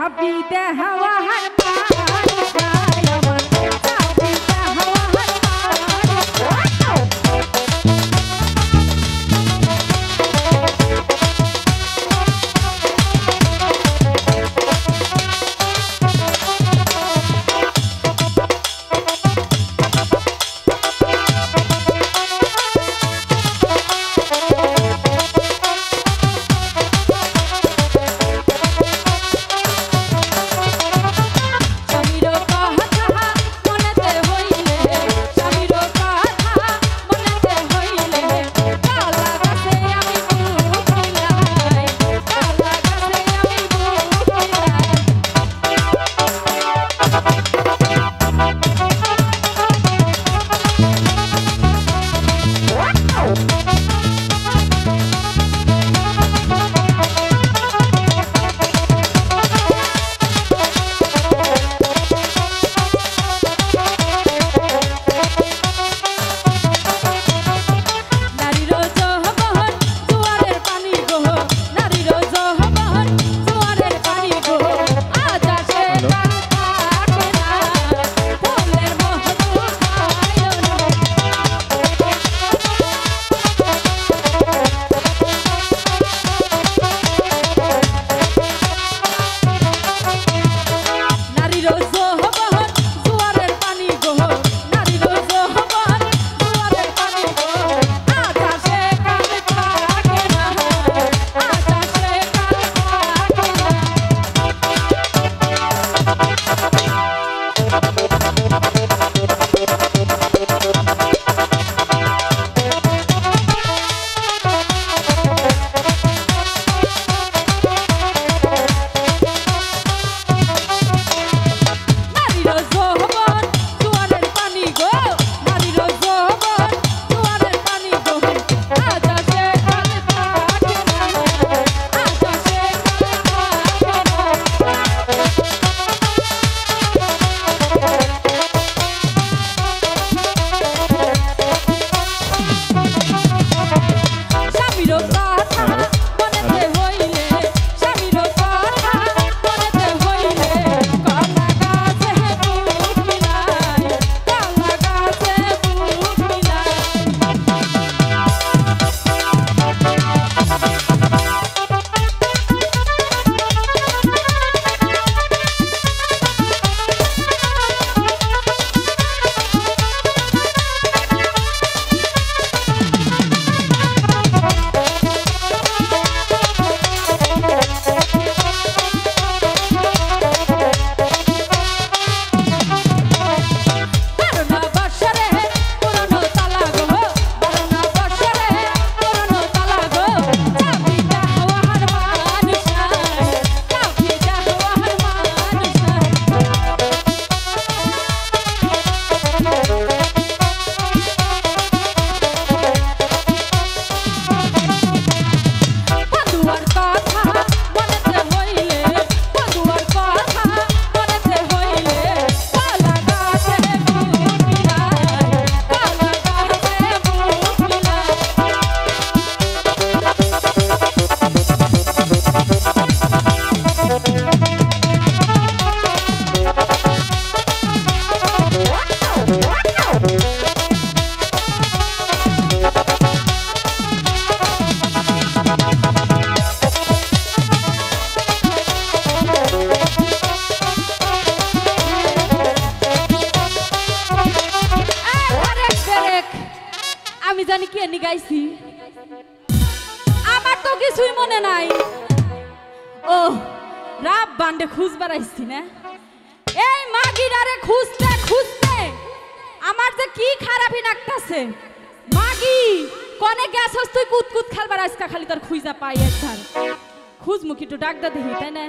চাবি দে হাওয়ার পানি আমার চাবি দে হাওয়ার জানি কি এনে গাইছি আমার তো কিছুই মনে নাই। ও রাব বান্ডে খুঁজবার আইছি না, এই মাগিরারে খুঁজতে খুঁজতে আমার যে কি খারাপই লাগতাছে। মাগি কোনে গেছস তুই কুতকুত খেলবার আজকা খালি তোর খুঁজা পাই একবার খুঁজ মুখি একটু ডাক দা দেখি তাই না।